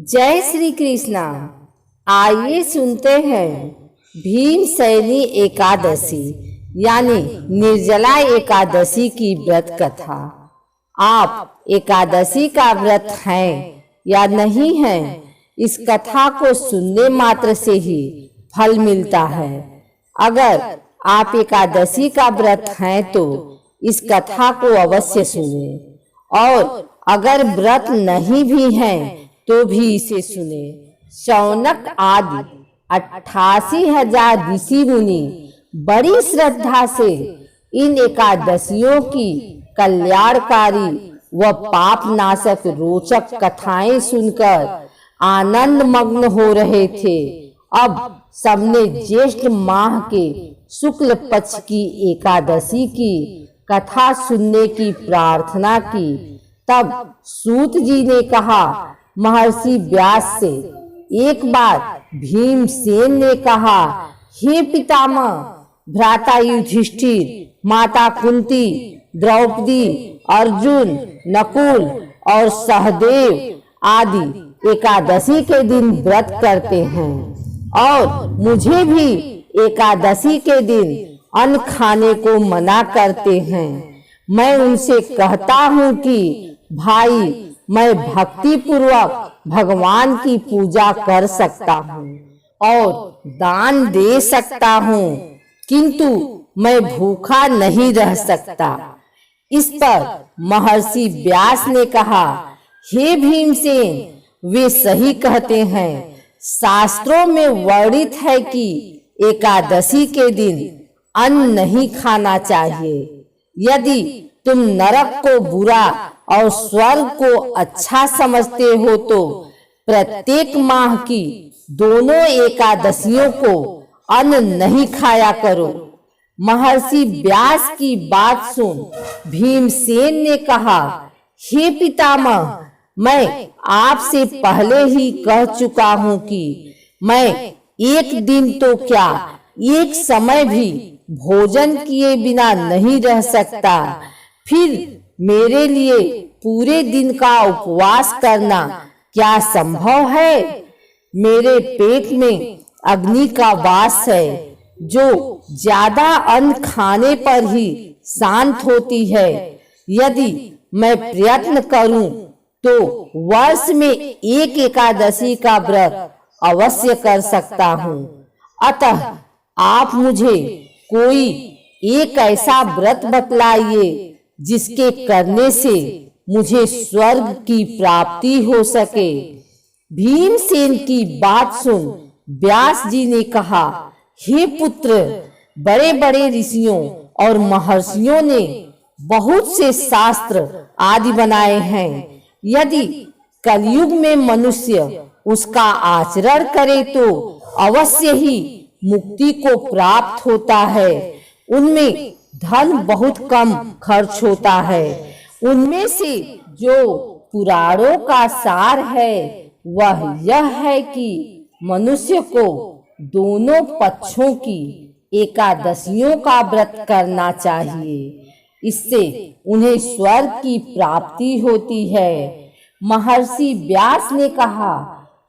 जय श्री कृष्णा। आइए सुनते हैं भीमसेनी एकादशी यानी निर्जला एकादशी की व्रत कथा। आप एकादशी का व्रत हैं या नहीं हैं, इस कथा को सुनने मात्र से ही फल मिलता है। अगर आप एकादशी का व्रत हैं तो इस कथा को अवश्य सुनें, और अगर व्रत नहीं भी हैं तो भी इसे सुने। शौनक आदि 88,000 ऋषि मुनि बड़ी श्रद्धा से इन एकादशियों की कल्याणकारी व पाप नाशक रोचक कथाएं सुनकर आनंद मग्न हो रहे थे। अब सबने ज्येष्ठ माह के शुक्ल पक्ष की एकादशी की कथा सुनने की प्रार्थना की। तब सूत जी ने कहा, महर्षि व्यास से। एक बार भीमसेन ने कहा, हे पितामह, भ्राता युधिष्ठिर, माता कुंती, द्रौपदी, अर्जुन, नकुल और सहदेव आदि एकादशी के दिन व्रत करते हैं और मुझे भी एकादशी के दिन अन्न खाने को मना करते हैं। मैं उनसे कहता हूँ कि भाई, मैं भक्ति पूर्वक भगवान की पूजा कर सकता हूँ और दान दे सकता हूँ, किंतु मैं भूखा नहीं रह सकता। इस पर महर्षि व्यास ने कहा, हे भीमसेन, वे सही कहते हैं। शास्त्रों में वर्णित है कि एकादशी के दिन अन्न नहीं खाना चाहिए। यदि तुम नरक को बुरा और स्वर्ग को अच्छा समझते हो तो प्रत्येक माह की दोनों एकादशियों को अन्न नहीं खाया करो। महर्षि व्यास की बात सुन भीमसेन ने कहा, हे पितामह, मैं आपसे पहले ही कह चुका हूँ कि मैं एक दिन तो क्या, एक समय भी भोजन किए बिना नहीं रह सकता। फिर मेरे लिए पूरे दिन का उपवास करना क्या संभव है? मेरे पेट में अग्नि का वास है, जो ज्यादा अन्न खाने पर ही शांत होती है। यदि मैं प्रयत्न करूं तो वर्ष में एक एकादशी का व्रत अवश्य कर सकता हूं। अतः आप मुझे कोई एक ऐसा व्रत बतलाइए जिसके करने से मुझे स्वर्ग की प्राप्ति हो सके। भीमसेन की बात सुन व्यास जी ने कहा, हे पुत्र, बड़े बड़े ऋषियों और महर्षियों ने बहुत से शास्त्र आदि बनाए हैं। यदि कलयुग में मनुष्य उसका आचरण करे तो अवश्य ही मुक्ति को प्राप्त होता है। उनमें धन बहुत कम खर्च होता है। उनमें से जो पुराणों का सार है वह यह है कि मनुष्य को दोनों पक्षों की एकादशियों का व्रत करना चाहिए। इससे उन्हें स्वर्ग की प्राप्ति होती है। महर्षि व्यास ने कहा,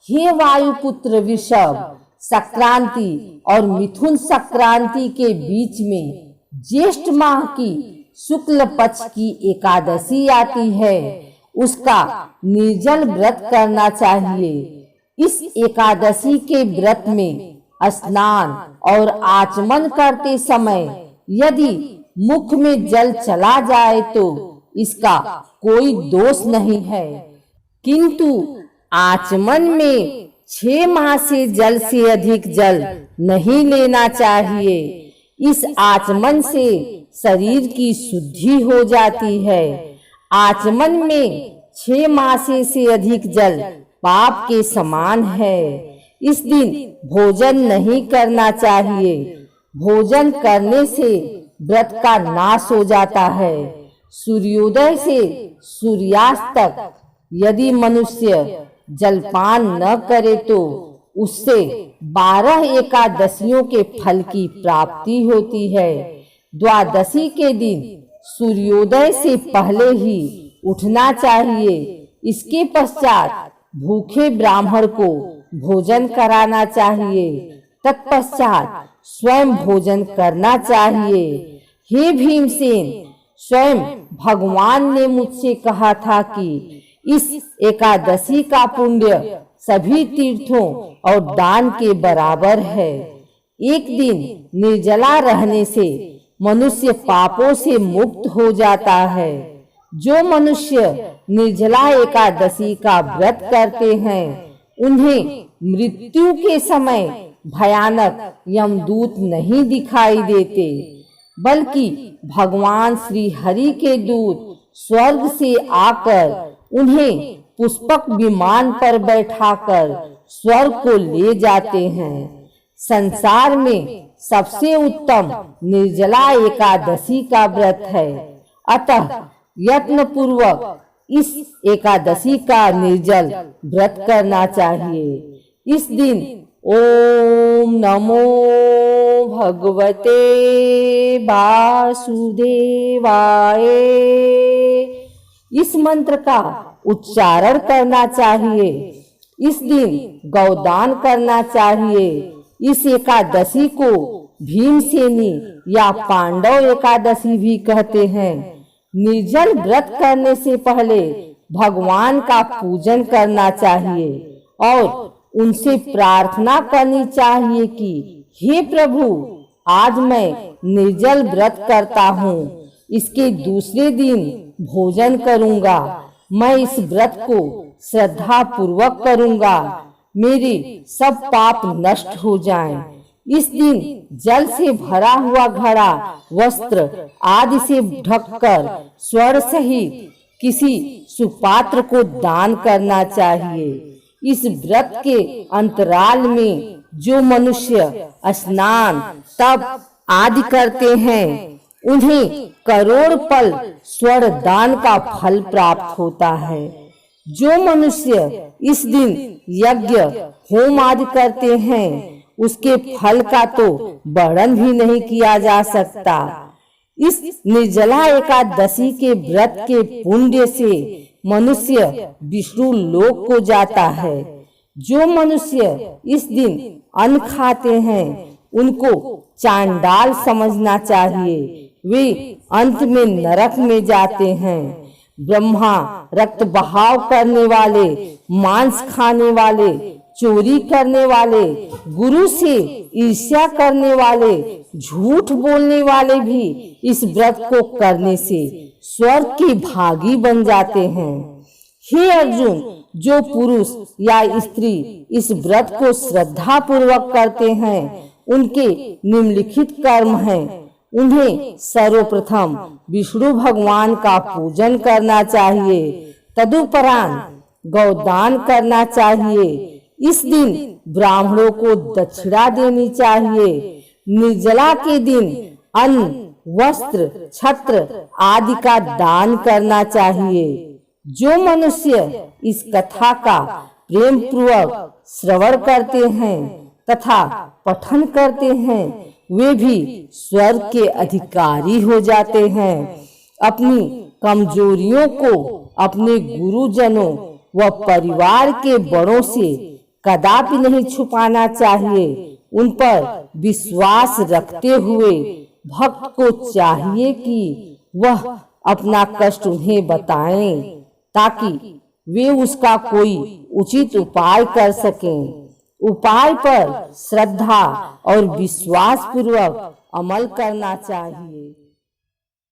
हे वायुपुत्र वृषभ, संक्रांति और मिथुन संक्रांति के बीच में ज्येष्ठ माह की शुक्ल पक्ष की एकादशी आती है। उसका निर्जल व्रत करना चाहिए। इस एकादशी के व्रत में स्नान और आचमन करते समय यदि मुख में जल चला जाए तो इसका कोई दोष नहीं है, किंतु आचमन में 6 माह से अधिक जल नहीं लेना चाहिए। इस आचमन से शरीर की शुद्धि हो जाती है। आचमन में 6 माह से अधिक जल पाप के समान है। इस दिन भोजन नहीं करना चाहिए। भोजन करने से व्रत का नाश हो जाता है। सूर्योदय से सूर्यास्त तक यदि मनुष्य जलपान न करे तो उससे 12 एकादशियों के फल की प्राप्ति होती है। द्वादशी के दिन सूर्योदय से पहले ही उठना चाहिए। इसके पश्चात भूखे ब्राह्मण को भोजन कराना चाहिए, तत्पश्चात स्वयं भोजन करना चाहिए। हे भीमसेन, स्वयं भगवान ने मुझसे कहा था कि इस एकादशी का पुण्य सभी तीर्थों और दान के बराबर है। एक दिन निर्जला रहने से मनुष्य पापों से मुक्त हो जाता है। जो मनुष्य निर्जला एकादशी का व्रत करते हैं, उन्हें मृत्यु के समय भयानक यमदूत नहीं दिखाई देते, बल्कि भगवान श्री हरि के दूत स्वर्ग से आकर उन्हें पुष्पक विमान पर बैठाकर स्वर्ग को ले जाते हैं। संसार में सबसे उत्तम निर्जला एकादशी का व्रत है। अतः यत्न पूर्वक इस एकादशी का निर्जल व्रत करना चाहिए। इस दिन ओम नमो भगवते वासुदेवाय इस मंत्र का उच्चारण करना चाहिए। इस दिन गौदान करना चाहिए। इस एकादशी को भीमसेनी या पांडव एकादशी भी कहते हैं। निर्जल व्रत करने से पहले भगवान का पूजन करना चाहिए और उनसे प्रार्थना करनी चाहिए कि हे प्रभु, आज मैं निर्जल व्रत करता हूँ, इसके दूसरे दिन भोजन करूँगा। मैं इस व्रत को श्रद्धा पूर्वक करूँगा, मेरे सब पाप नष्ट हो जाएं। इस दिन जल से भरा हुआ घड़ा, वस्त्र आदि से ढककर स्वर्ण सहित किसी सुपात्र को दान करना चाहिए। इस व्रत के अंतराल में जो मनुष्य स्नान, तप आदि करते हैं, उन्हें करोड़ पल स्वर्ण दान का फल प्राप्त होता है। जो मनुष्य इस दिन यज्ञ होम आदि करते हैं, उसके फल का तो वर्णन भी नहीं किया जा सकता। इस निर्जला एकादशी के व्रत के पुण्य से मनुष्य विष्णु लोक को जाता है। जो मनुष्य इस दिन अन्न खाते हैं, उनको चांडाल समझना चाहिए, वे अंत में नरक में जाते हैं। ब्रह्मा, रक्त बहाव करने वाले, मांस खाने वाले, चोरी करने वाले, गुरु से ईर्ष्या करने वाले, झूठ बोलने वाले भी इस व्रत को करने से स्वर्ग के भागी बन जाते हैं। हे अर्जुन, जो पुरुष या स्त्री इस व्रत को श्रद्धा पूर्वक करते हैं, उनके निम्नलिखित कर्म हैं। उन्हें सर्वप्रथम विष्णु भगवान का पूजन करना चाहिए, तदुपरांत गौदान करना चाहिए। इस दिन ब्राह्मणों को दक्षिणा देनी चाहिए। निर्जला के दिन अन्न, वस्त्र, छत्र आदि का दान करना चाहिए। जो मनुष्य इस कथा का प्रेम पूर्वक श्रवण करते हैं तथा पठन करते हैं, वे भी स्वर्ग के अधिकारी हो जाते हैं। अपनी कमजोरियों को अपने गुरुजनों व परिवार के बड़ों से कदापि नहीं छुपाना चाहिए। उन पर विश्वास रखते हुए भक्त को चाहिए कि वह अपना कष्ट उन्हें बताएं, ताकि वे उसका कोई उचित उपाय कर सकें। उपाय पर श्रद्धा और विश्वास पूर्वक अमल करना चाहिए।